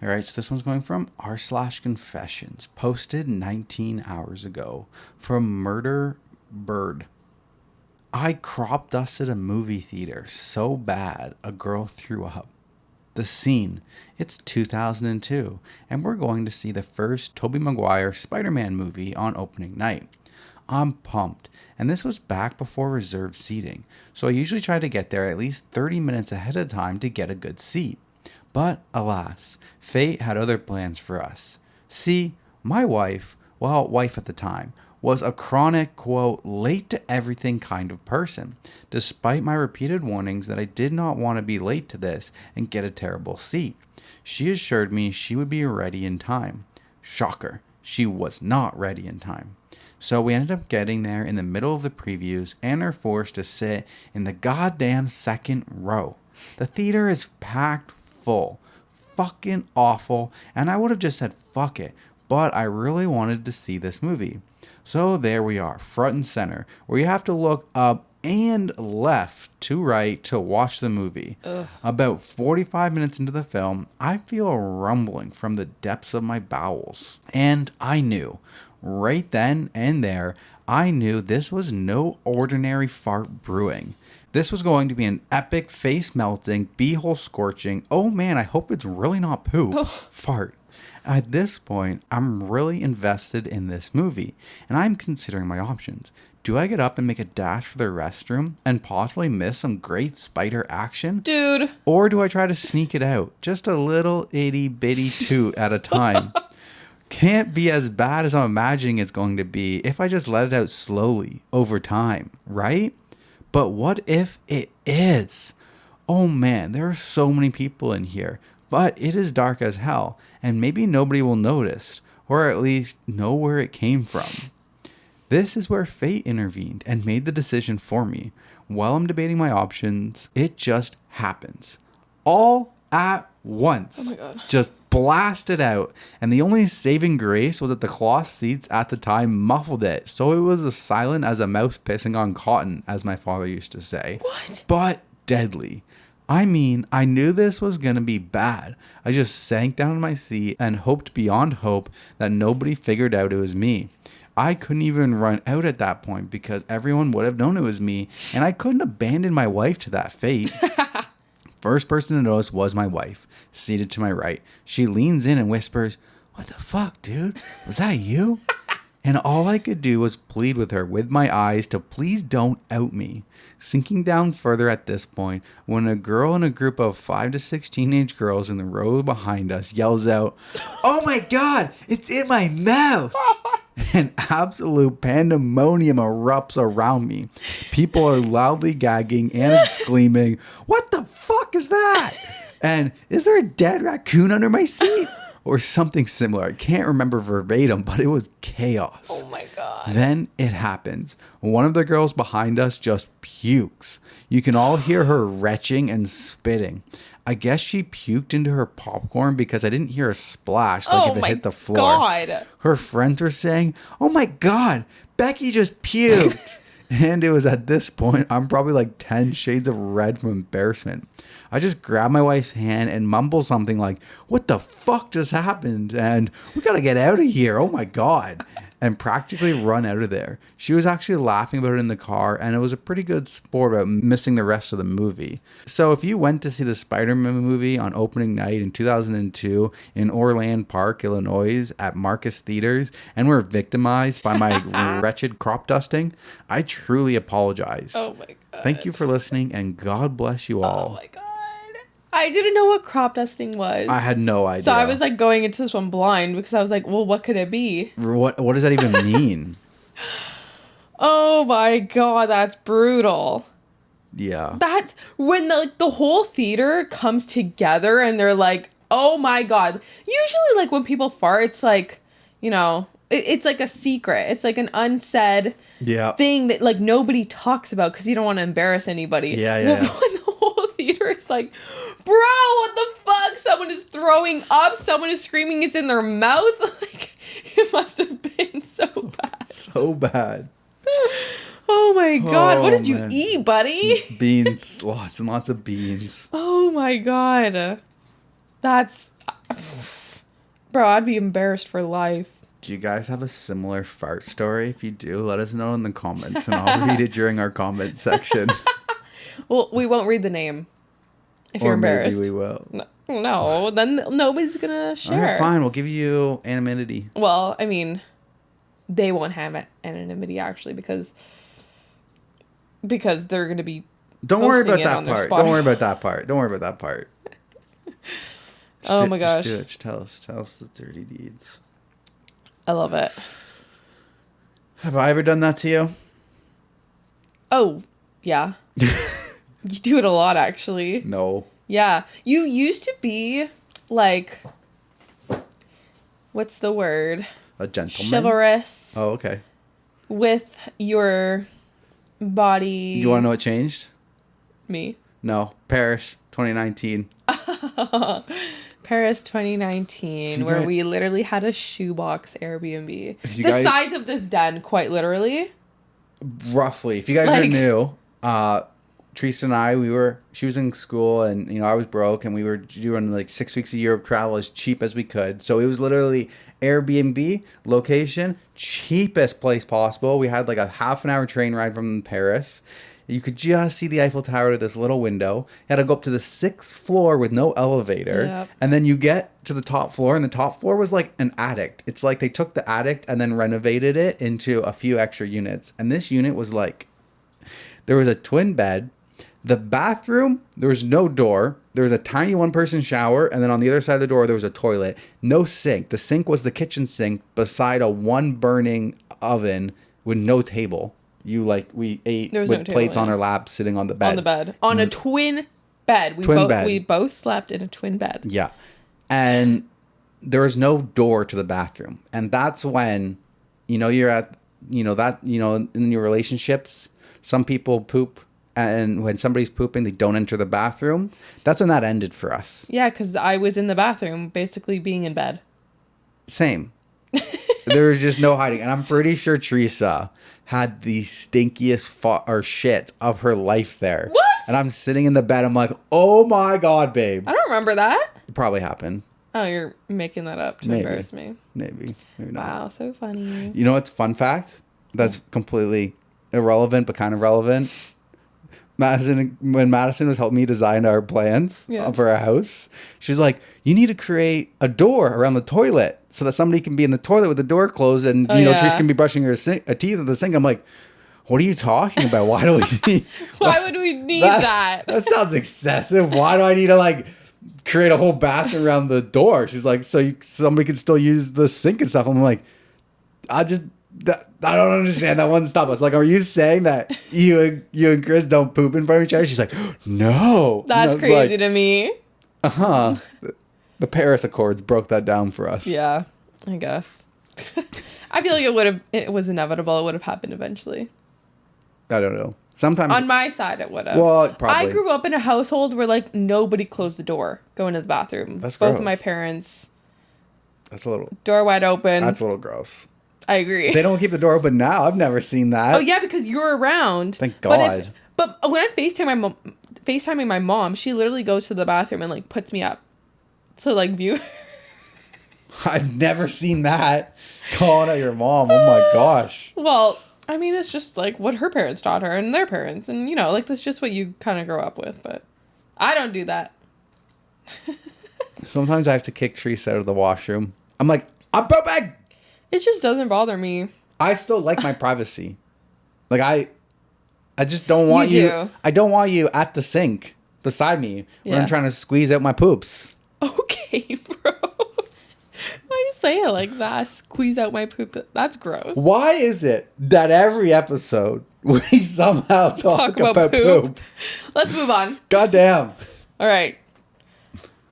All right, so this one's going from r/confessions, posted 19 hours ago from Murder Bird. I crop dusted a movie theater so bad a girl threw up. The scene. It's 2002, and we're going to see the first Tobey Maguire Spider-Man movie on opening night. I'm pumped, and this was back before reserved seating, so I usually try to get there at least 30 minutes ahead of time to get a good seat. But alas, fate had other plans for us. See, my wife at the time, was a chronic, quote, late to everything kind of person, despite my repeated warnings that I did not want to be late to this and get a terrible seat. She assured me she would be ready in time. Shocker, she was not ready in time. So we ended up getting there in the middle of the previews and are forced to sit in the goddamn second row. The theater is packed full. Fucking awful, and I would have just said fuck it, but I really wanted to see this movie. So there we are, front and center, where you have to look up and left to right to watch the movie. Ugh. About 45 minutes into the film, I feel a rumbling from the depths of my bowels. And I knew, right then and there, I knew this was no ordinary fart brewing. This was going to be an epic face-melting, beehole scorching, oh man, I hope it's really not poop, fart. At this point, I'm really invested in this movie, and I'm considering my options. Do I get up and make a dash for the restroom and possibly miss some great spider action? Dude. Or do I try to sneak it out, just a little itty bitty toot at a time? Can't be as bad as I'm imagining it's going to be if I just let it out slowly, over time, right? But what if it is? Oh man, there are so many people in here. But it is dark as hell, and maybe nobody will notice, or at least know where it came from. This is where fate intervened and made the decision for me. While I'm debating my options, it just happens. All at once. Oh my God. Just blasted out. And the only saving grace was that the cloth seats at the time muffled it. So it was as silent as a mouse pissing on cotton, as my father used to say. What? But deadly. I mean, I knew this was going to be bad. I just sank down in my seat and hoped beyond hope that nobody figured out it was me. I couldn't even run out at that point because everyone would have known it was me, and I couldn't abandon my wife to that fate. First person to notice was my wife, seated to my right. She leans in and whispers, "What the fuck, dude? Was that you?" And all I could do was plead with her with my eyes to please don't out me. Sinking down further at this point, when a girl in a group of 5 to 6 teenage girls in the row behind us yells out, "Oh my God, it's in my mouth!" And absolute pandemonium erupts around me. People are loudly gagging and exclaiming, "What the fuck is that?" And "Is there a dead raccoon under my seat?" Or something similar. I can't remember verbatim, but it was chaos. Oh my God. Then it happens. One of the girls behind us just pukes. You can all hear her retching and spitting. I guess she puked into her popcorn because I didn't hear a splash like if it hit the floor. God. Her friends were saying, "Oh my God, Becky just puked." And it was at this point, I'm probably like 10 shades of red from embarrassment. I just grab my wife's hand and mumble something like, "What the fuck just happened?" And "We gotta get out of here. Oh my God." And practically run out of there. She was actually laughing about it in the car, and it was a pretty good sport about missing the rest of the movie. So if you went to see the Spider-Man movie on opening night in 2002 in Orland Park, Illinois at Marcus Theaters and were victimized by my wretched crop dusting, I truly apologize. Oh my God. Thank you for listening, and God bless you all. Oh my God. I didn't know what crop dusting was. I had no idea. So I was like going into this one blind because I was like, well, what could it be? What does that even mean? Oh my God, that's brutal. Yeah. That's when the whole theater comes together and they're like, oh my God. Usually like when people fart, it's like, you know, it's like a secret. It's like an unsaid thing that like nobody talks about because you don't want to embarrass anybody. Yeah. When the whole theater is like, bro, what the fuck? Someone is throwing up. Someone is screaming it's in their mouth. Like, it must have been so bad. So bad. Oh my God. What did you man. eat, buddy? Beans. Lots and lots of beans. Oh my God. That's Bro, I'd be embarrassed for life. Do you guys have a similar fart story? If you do, let us know in the comments, and I'll read it during our comment section. Well, we won't read the name if you're Or embarrassed. maybe we will. No, then nobody's gonna share. All right, fine. We'll give you anonymity. Well, I mean, they won't have anonymity actually because they're gonna be. Don't worry posting about it that on their part. Don't worry Spotify. about that part. Don't worry about that part. Oh my gosh. Just do it. Just tell us the dirty deeds. I love it. Have I ever done that to you? Oh, yeah. You do it a lot, actually. No. Yeah. You used to be, like, what's the word? A gentleman? Chivalrous Oh, okay. with your body. You want to know what changed? Me. No. Paris, 2019. Paris 2019, where we literally had a shoebox Airbnb. The size of this den, quite literally. Roughly. If you guys are new, Teresa and I, she was in school and, you know, I was broke and we were doing like 6 weeks a year of travel as cheap as we could. So it was literally Airbnb, location, cheapest place possible. We had like a half an hour train ride from Paris. You could just see the Eiffel Tower to this little window. You had to go up to the 6th floor with no elevator. Yep. And then you get to the top floor, and the top floor was like an attic. It's like they took the attic and then renovated it into a few extra units. And this unit was like, there was a twin bed. The bathroom, there was no door. There was a tiny one-person shower. And then on the other side of the door, there was a toilet. No sink. The sink was the kitchen sink beside a one burning oven with no table. We ate with plates on our laps sitting on the bed. On the bed. On a twin bed. We both slept in a twin bed. Yeah. And there was no door to the bathroom. And that's when, you know, you're at, you know, that, you know, in your relationships, some people poop. And when somebody's pooping, they don't enter the bathroom. That's when that ended for us. Yeah, because I was in the bathroom, basically being in bed. Same. There was just no hiding. And I'm pretty sure Teresa had the stinkiest shit of her life there. What? And I'm sitting in the bed. I'm like, oh my God, babe. I don't remember that. It probably happened. Oh, you're making that up to embarrass me. Maybe not. Wow, so funny. You know what's fun fact? That's completely irrelevant, but kind of relevant. When Madison was helping me design our plans for our house, she's like, you need to create a door around the toilet so that somebody can be in the toilet with the door closed and, Teresa can be brushing her teeth at the sink. I'm like, what are you talking about? Why do we need... Why would we need that? That sounds excessive. Why do I need to, like, create a whole bathroom around the door? She's like, so somebody can still use the sink and stuff. I'm like, I don't understand. That wouldn't stop us. Like, are you saying that you and Chris don't poop in front of each other? She's like, no. That's crazy to me. Uh-huh. The Paris Accords broke that down for us. Yeah, I guess. I feel like it was inevitable. It would have happened eventually. I don't know. Sometimes on my side it would have. Well, probably. I grew up in a household where like nobody closed the door going to the bathroom. That's both gross. of my parents. That's a little door wide open. That's a little gross. I agree. They don't keep the door open now. I've never seen that. Oh yeah, because you're around. Thank God. But when I'm FaceTiming my mom, she literally goes to the bathroom and like puts me up to like view. I've never seen that. Calling out your mom. Oh my gosh. Well, I mean, it's just like what her parents taught her and their parents, and you know, like that's just what you kind of grow up with. But I don't do that. Sometimes I have to kick Teresa out of the washroom. I'm like, I'm pooping. It just doesn't bother me. I still like my privacy. Like I just don't want you. I don't want you at the sink beside me when I'm trying to squeeze out my poops. Okay, bro. Why you say it like that? Squeeze out my poop. That's gross. Why is it that every episode we somehow talk about poop? Let's move on. Goddamn. All right.